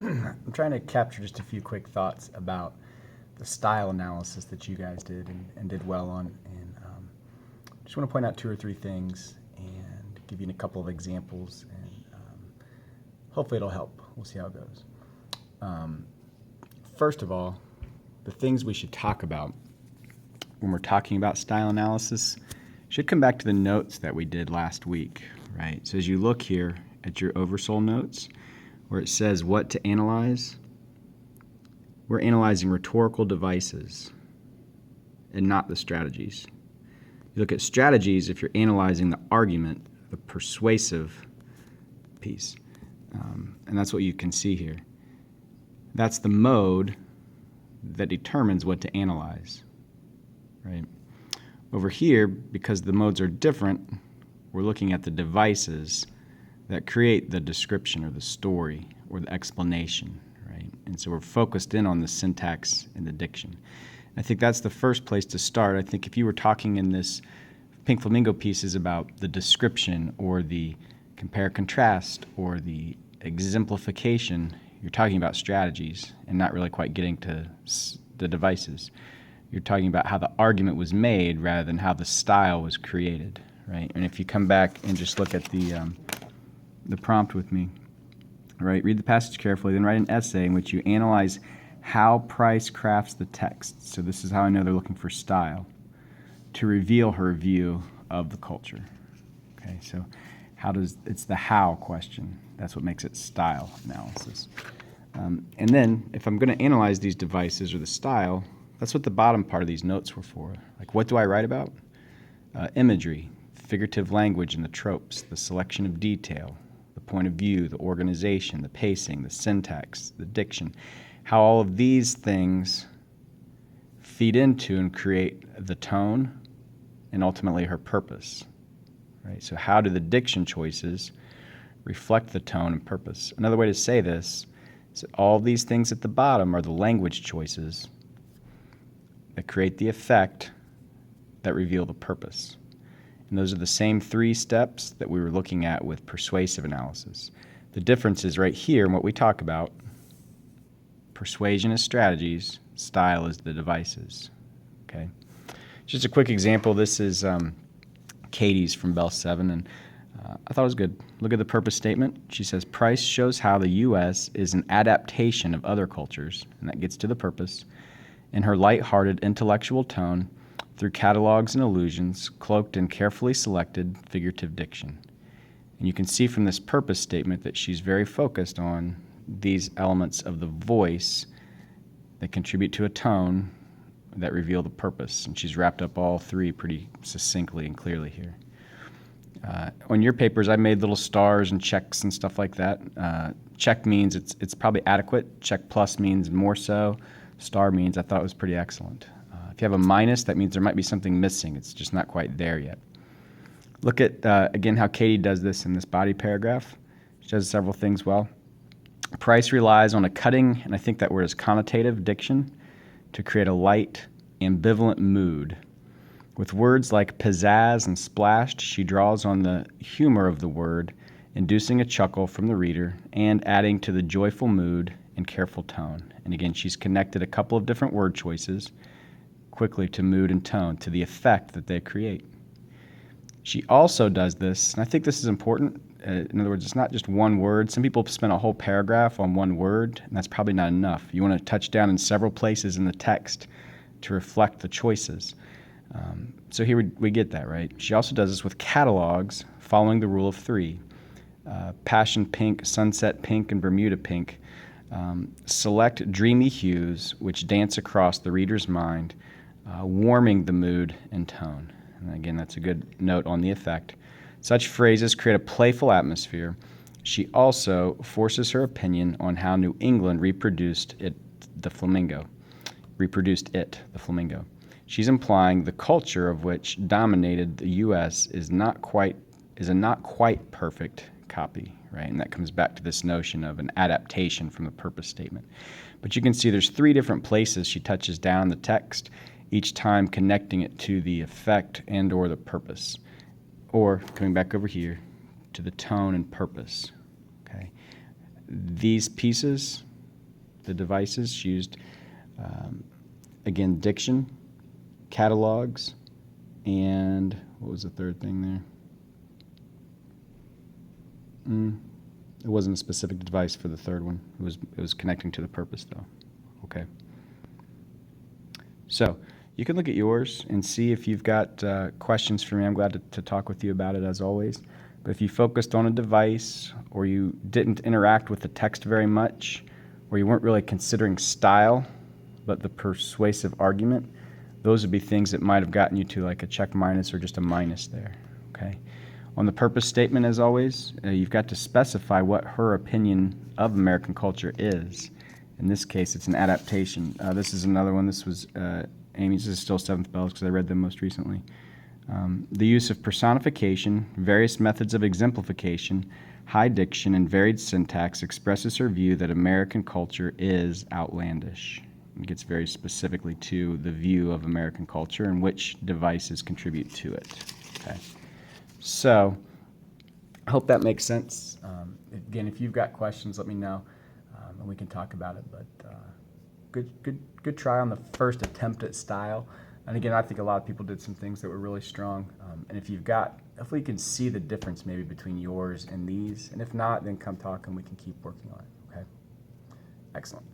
I'm trying to capture just a few quick thoughts about the style analysis that you guys did and did well on. And just want to point out two or three things and give you a couple of examples, and hopefully it'll help. We'll see how it goes. First of all, the things we should talk about when we're talking about style analysis should come back to the notes that we did last week, right? So as you look here at your Oversoul notes, where it says what to analyze, we're analyzing rhetorical devices and not the strategies. You look at strategies if you're analyzing the argument, the persuasive piece. And that's what you can see here. That's the mode that determines what to analyze, right? Over here, because the modes are different, we're looking at the devices that create the description or the story or the explanation, right? And so we're focused in on the syntax and the diction. I think that's the first place to start. I think if you were talking in this Pink Flamingo pieces about the description or the compare-contrast or the exemplification, you're talking about strategies and not really quite getting to the devices. You're talking about how the argument was made rather than how the style was created, right? And if you come back and just look at the prompt with me, right? Read the passage carefully, then write an essay in which you analyze how Price crafts the text. So this is how I know they're looking for to reveal her view of the culture. Okay, so it's the how question. That's what makes it style analysis. And then if I'm going to analyze these devices or the style, that's what the bottom part of these notes were for. Like, what do I write about? Imagery, figurative language and the tropes, the selection of detail, the point of view, the organization, the pacing, the syntax, the diction, how all of these things feed into and create the tone and ultimately her purpose, right? So how do the diction choices reflect the tone and purpose? Another way to say this is that all these things at the bottom are the language choices that create the effect that reveal the purpose. And those are the same three steps that we were looking at with persuasive analysis. The difference is right here in what we talk about. Persuasion is strategies, style is the devices. Okay. Just a quick example. This is Katie's from Bell 7, and I thought it was good. Look at the purpose statement. She says, Price shows how the U.S. is an adaptation of other cultures, and that gets to the purpose, in her light-hearted intellectual tone through catalogs and allusions cloaked in carefully selected figurative diction. And you can see from this purpose statement that she's very focused on these elements of the voice that contribute to a tone that reveal the purpose. And she's wrapped up all three pretty succinctly and clearly here. On your papers, I made little stars and checks and stuff like that. Check means it's probably adequate. Check plus means more so. Star means I thought it was pretty excellent. If you have a minus, that means there might be something missing. It's just not quite there yet. Look at, again, how Katie does this in this body paragraph. She does several things well. Price relies on a cutting, and I think that word is connotative, diction, to create a light, ambivalent mood. With words like pizzazz and splashed, she draws on the humor of the word, inducing a chuckle from the reader and adding to the joyful mood and careful tone. And again, she's connected a couple of different word choices quickly to mood and tone, to the effect that they create. She also does this, and I think this is important. In other words, it's not just one word. Some people spend a whole paragraph on one word, and that's probably not enough. You want to touch down in several places in the text to reflect the choices. So here we get that, right? She also does this with catalogs following the rule of three. Passion pink, sunset pink, and Bermuda pink. Select dreamy hues which dance across the reader's mind, warming the mood and tone. And again, that's a good note on the effect. Such phrases create a playful atmosphere. She also forces her opinion on how New England reproduced it, the flamingo. She's implying the culture of which dominated the U.S. is a not quite perfect copy, right? And that comes back to this notion of an adaptation from the purpose statement. But you can see there's three different places she touches down the text, each time connecting it to the effect and or the purpose. Or coming back over here to the tone and purpose, okay? These pieces the devices. She used, again, diction, catalogs, and what was the third thing there? It wasn't a specific device for the third one. It was connecting to the purpose, though. Okay. So you can look at yours and see if you've got questions for me. I'm glad to talk with you about it, as always. But if you focused on a device, or you didn't interact with the text very much, or you weren't really considering style, but the persuasive argument, those would be things that might have gotten you to like a check minus or just a minus there. Okay. On the purpose statement, as always, you've got to specify what her opinion of American culture is. In this case, it's an adaptation. This is another one. This was Amy's. This is still Seventh Bells because I read them most recently. The use of personification, various methods of exemplification, high diction, and varied syntax expresses her view that American culture is outlandish. It gets very specifically to the view of American culture and which devices contribute to it. Okay. So I hope that makes sense. Again, if you've got questions, let me know, and we can talk about it. But good try on the first attempt at style. And again, I think a lot of people did some things that were really strong. And if you've got, hopefully you can see the difference maybe between yours and these. And if not, then come talk and we can keep working on it. Okay? Excellent.